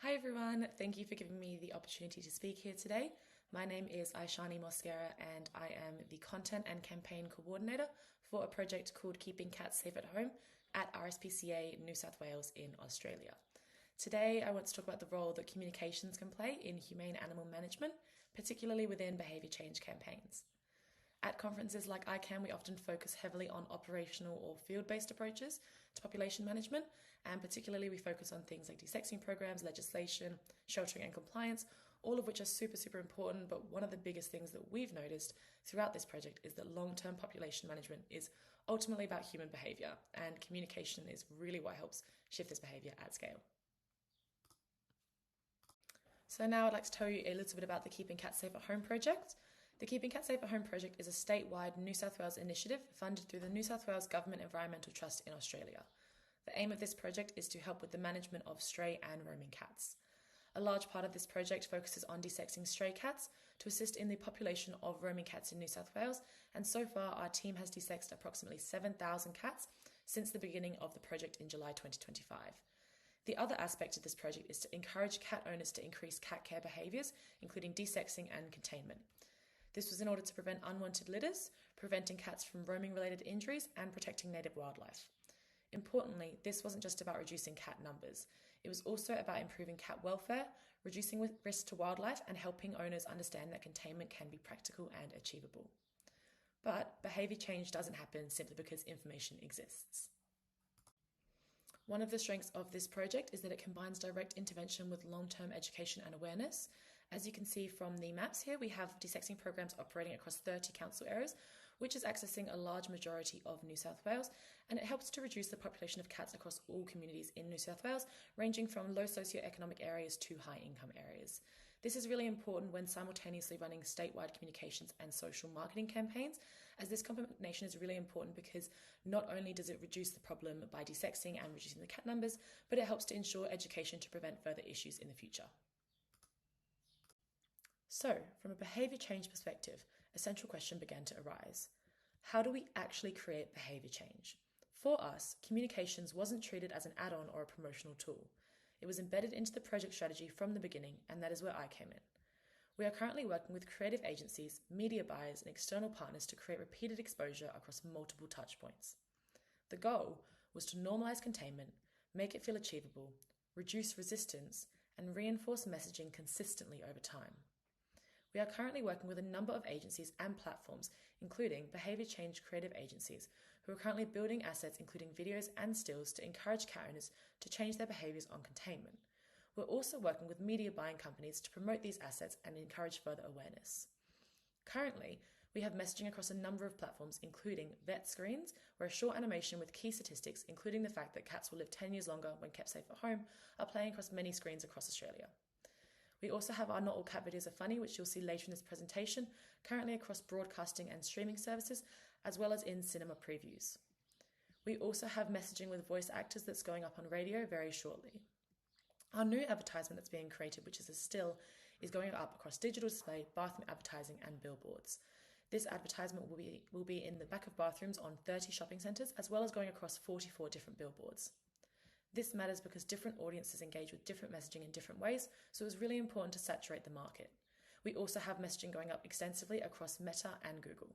Hi everyone, thank you for giving me the opportunity to speak here today. My name is Aishani Mosquera and I am the Content and Campaign Coordinator for a project called Keeping Cats Safe at Home at RSPCA New South Wales in Australia. Today I want to talk about the role that communications can play in humane animal management, particularly within behaviour change campaigns. At conferences like ICANN, we often focus heavily on operational or field-based approaches to population management, and particularly we focus on things like desexing programs, legislation, sheltering and compliance, all of which are super important. But one of the biggest things that we've noticed throughout this project is that long-term population management is ultimately about human behaviour, and communication is really what helps shift this behaviour at scale. So now I'd like to tell you a little bit about the Keeping Cats Safe at Home project. The Keeping Cats Safe at Home project is a statewide New South Wales initiative funded through the New South Wales Government Environmental Trust in Australia. The aim of this project is to help with the management of stray and roaming cats. A large part of this project focuses on desexing stray cats to assist in the population of roaming cats in New South Wales, and so far our team has desexed approximately 7,000 cats since the beginning of the project in July 2025. The other aspect of this project is to encourage cat owners to increase cat care behaviours, including desexing and containment. This was in order to prevent unwanted litters, preventing cats from roaming-related injuries, and protecting native wildlife. Importantly, this wasn't just about reducing cat numbers. It was also about improving cat welfare, reducing risk to wildlife, and helping owners understand that containment can be practical and achievable. But behaviour change doesn't happen simply because information exists. One of the strengths of this project is that it combines direct intervention with long-term education and awareness. As you can see from the maps here, we have desexing programs operating across 30 council areas, which is accessing a large majority of New South Wales, and it helps to reduce the population of cats across all communities in New South Wales, ranging from low socioeconomic areas to high income areas. This is really important when simultaneously running statewide communications and social marketing campaigns, as this combination is really important because not only does it reduce the problem by desexing and reducing the cat numbers, but it helps to ensure education to prevent further issues in the future. So, from a behaviour change perspective, a central question began to arise. How do we actually create behaviour change? For us, communications wasn't treated as an add-on or a promotional tool. It was embedded into the project strategy from the beginning, and that is where I came in. We are currently working with creative agencies, media buyers, and external partners to create repeated exposure across multiple touchpoints. The goal was to normalise containment, make it feel achievable, reduce resistance, and reinforce messaging consistently over time. We are currently working with a number of agencies and platforms, including behaviour change creative agencies, who are currently building assets including videos and stills to encourage cat owners to change their behaviours on containment. We're also working with media buying companies to promote these assets and encourage further awareness. Currently, we have messaging across a number of platforms, including vet screens, where a short animation with key statistics, including the fact that cats will live 10 years longer when kept safe at home, are playing across many screens across Australia. We also have our Not All Cat Videos Are Funny, which you'll see later in this presentation, currently across broadcasting and streaming services, as well as in cinema previews. We also have messaging with voice actors that's going up on radio very shortly. Our new advertisement that's being created, which is a still, is going up across digital display, bathroom advertising and billboards. This advertisement will be in the back of bathrooms on 30 shopping centres, as well as going across 44 different billboards. This matters because different audiences engage with different messaging in different ways, so it's really important to saturate the market. We also have messaging going up extensively across Meta and Google.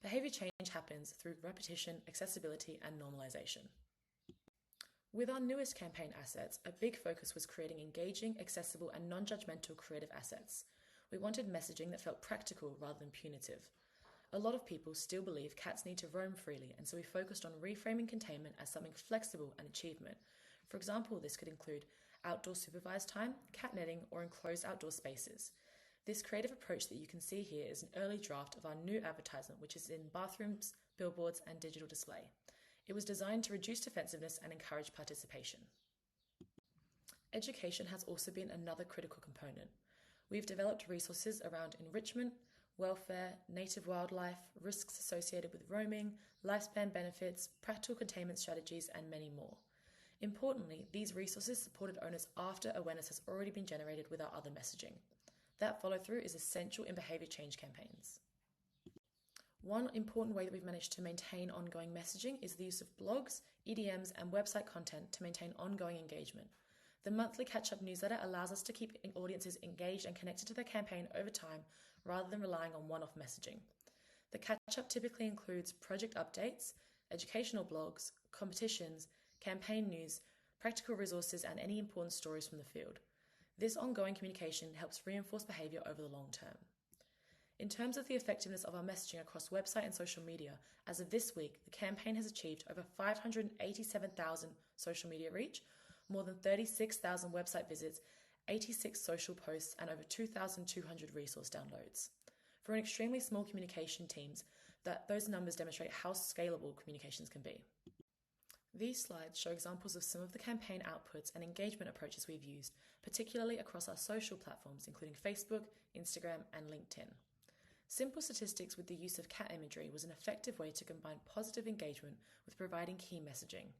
Behaviour change happens through repetition, accessibility, and normalisation. With our newest campaign assets, a big focus was creating engaging, accessible, and non-judgmental creative assets. We wanted messaging that felt practical rather than punitive. A lot of people still believe cats need to roam freely, and so we focused on reframing containment as something flexible and achievement. For example, this could include outdoor supervised time, cat netting, or enclosed outdoor spaces. This creative approach that you can see here is an early draft of our new advertisement, which is in bathrooms, billboards, and digital display. It was designed to reduce defensiveness and encourage participation. Education has also been another critical component. We've developed resources around enrichment, welfare, native wildlife, risks associated with roaming, lifespan benefits, practical containment strategies, and many more. Importantly, these resources supported owners after awareness has already been generated with our other messaging. That follow-through is essential in behaviour change campaigns. One important way that we've managed to maintain ongoing messaging is the use of blogs, EDMs, and website content to maintain ongoing engagement. The monthly catch-up newsletter allows us to keep audiences engaged and connected to their campaign over time rather than relying on one-off messaging. The catch-up typically includes project updates, educational blogs, competitions, campaign news, practical resources, and any important stories from the field. This ongoing communication helps reinforce behaviour over the long term. In terms of the effectiveness of our messaging across website and social media, as of this week, the campaign has achieved over 587,000 social media reach, more than 36,000 website visits, 86 social posts, and over 2,200 resource downloads. For an extremely small communication teams, those numbers demonstrate how scalable communications can be. These slides show examples of some of the campaign outputs and engagement approaches we've used, particularly across our social platforms, including Facebook, Instagram, and LinkedIn. Simple statistics with the use of cat imagery was an effective way to combine positive engagement with providing key messaging.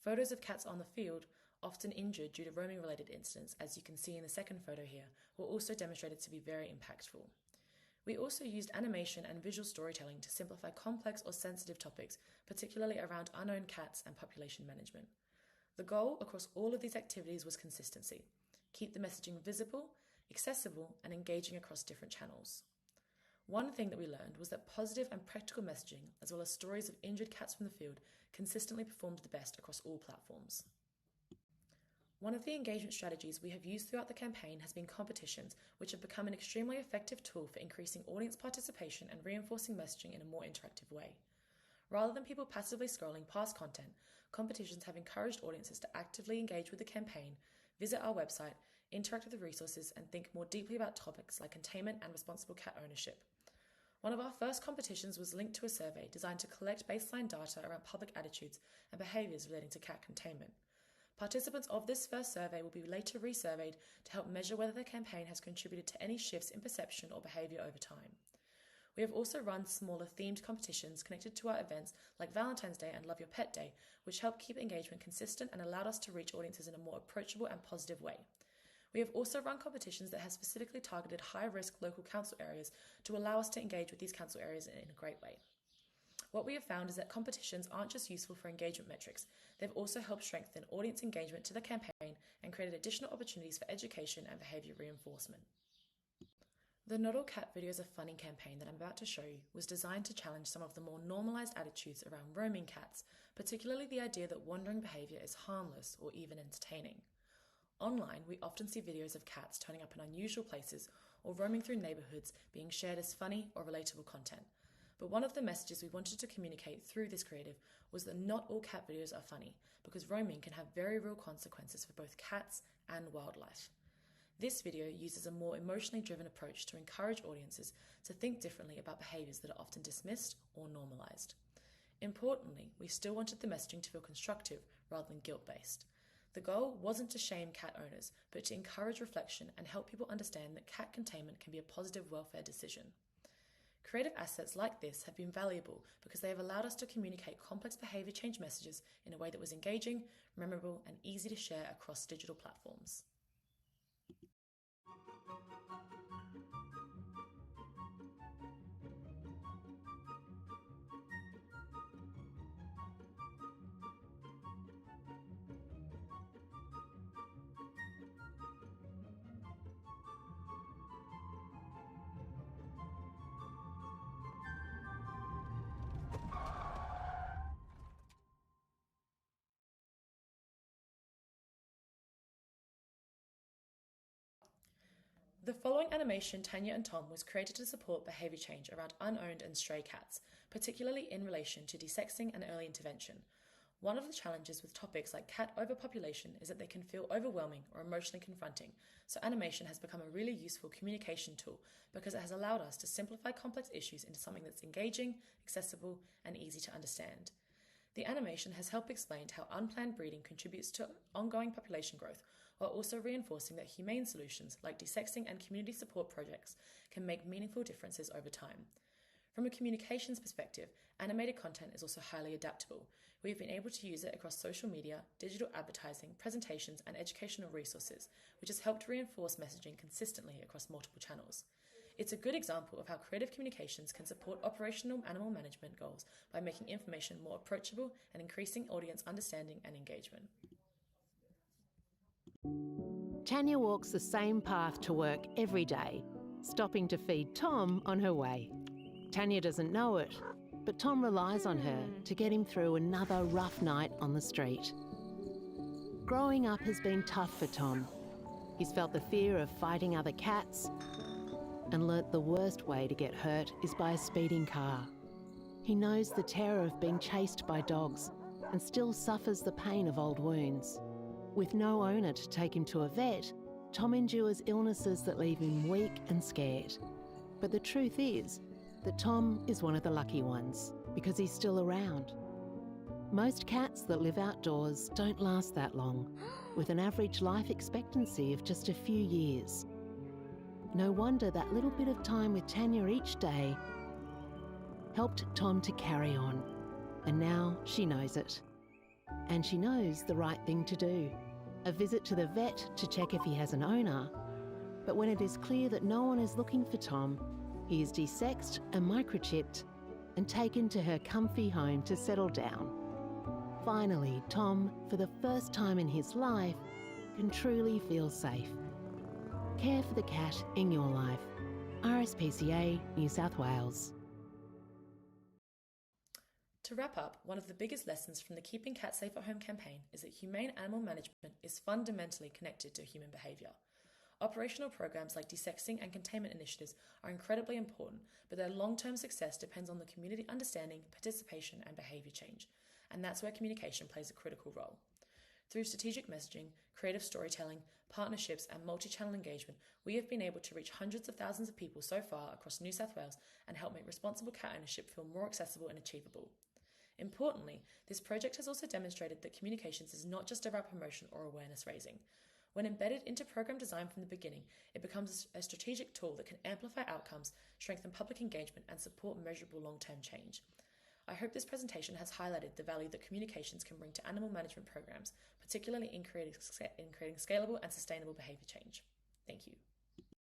Photos of cats on the field, often injured due to roaming-related incidents, as you can see in the second photo here, were also demonstrated to be very impactful. We also used animation and visual storytelling to simplify complex or sensitive topics, particularly around unknown cats and population management. The goal across all of these activities was consistency. Keep the messaging visible, accessible, and engaging across different channels. One thing that we learned was that positive and practical messaging, as well as stories of injured cats from the field, consistently performed the best across all platforms. One of the engagement strategies we have used throughout the campaign has been competitions, which have become an extremely effective tool for increasing audience participation and reinforcing messaging in a more interactive way. Rather than people passively scrolling past content, competitions have encouraged audiences to actively engage with the campaign, visit our website, interact with the resources, and think more deeply about topics like containment and responsible cat ownership. One of our first competitions was linked to a survey designed to collect baseline data around public attitudes and behaviours relating to cat containment. Participants of this first survey will be later resurveyed to help measure whether the campaign has contributed to any shifts in perception or behaviour over time. We have also run smaller themed competitions connected to our events like Valentine's Day and Love Your Pet Day, which help keep engagement consistent and allowed us to reach audiences in a more approachable and positive way. We have also run competitions that have specifically targeted high-risk local council areas to allow us to engage with these council areas in a great way. What we have found is that competitions aren't just useful for engagement metrics, they've also helped strengthen audience engagement to the campaign and created additional opportunities for education and behaviour reinforcement. The Not All Cat Videos Are Funny campaign that I'm about to show you was designed to challenge some of the more normalised attitudes around roaming cats, particularly the idea that wandering behaviour is harmless or even entertaining. Online, we often see videos of cats turning up in unusual places or roaming through neighbourhoods being shared as funny or relatable content. But one of the messages we wanted to communicate through this creative was that not all cat videos are funny, because roaming can have very real consequences for both cats and wildlife. This video uses a more emotionally driven approach to encourage audiences to think differently about behaviours that are often dismissed or normalised. Importantly, we still wanted the messaging to feel constructive rather than guilt-based. The goal wasn't to shame cat owners, but to encourage reflection and help people understand that cat containment can be a positive welfare decision. Creative assets like this have been valuable because they have allowed us to communicate complex behaviour change messages in a way that was engaging, memorable, and easy to share across digital platforms. The following animation, Tanya and Tom, was created to support behaviour change around unowned and stray cats, particularly in relation to desexing and early intervention. One of the challenges with topics like cat overpopulation is that they can feel overwhelming or emotionally confronting, so animation has become a really useful communication tool because it has allowed us to simplify complex issues into something that's engaging, accessible, and easy to understand. The animation has helped explain how unplanned breeding contributes to ongoing population growth, while also reinforcing that humane solutions like desexing and community support projects can make meaningful differences over time. From a communications perspective, animated content is also highly adaptable. We have been able to use it across social media, digital advertising, presentations, and educational resources, which has helped reinforce messaging consistently across multiple channels. It's a good example of how creative communications can support operational animal management goals by making information more approachable and increasing audience understanding and engagement. Tanya walks the same path to work every day, stopping to feed Tom on her way. Tanya doesn't know it, but Tom relies on her to get him through another rough night on the street. Growing up has been tough for Tom. He's felt the fear of fighting other cats and learnt the worst way to get hurt is by a speeding car. He knows the terror of being chased by dogs and still suffers the pain of old wounds. With no owner to take him to a vet, Tom endures illnesses that leave him weak and scared. But the truth is that Tom is one of the lucky ones because he's still around. Most cats that live outdoors don't last that long, with an average life expectancy of just a few years. No wonder that little bit of time with Tanya each day helped Tom to carry on. And now she knows it. And she knows the right thing to do. A visit to the vet to check if he has an owner. But when it is clear that no one is looking for Tom, he is desexed and microchipped and taken to her comfy home to settle down. Finally, Tom, for the first time in his life, can truly feel safe. Care for the cat in your life. RSPCA, New South Wales. To wrap up, one of the biggest lessons from the Keeping Cats Safe at Home campaign is that humane animal management is fundamentally connected to human behaviour. Operational programs like desexing and containment initiatives are incredibly important, but their long-term success depends on the community understanding, participation and behaviour change, and that's where communication plays a critical role. Through strategic messaging, creative storytelling, partnerships and multi-channel engagement, we have been able to reach hundreds of thousands of people so far across New South Wales and help make responsible cat ownership feel more accessible and achievable. Importantly, this project has also demonstrated that communications is not just about promotion or awareness raising. When embedded into program design from the beginning, it becomes a strategic tool that can amplify outcomes, strengthen public engagement and support measurable long-term change. I hope this presentation has highlighted the value that communications can bring to animal management programs, particularly in creating scalable and sustainable behaviour change. Thank you.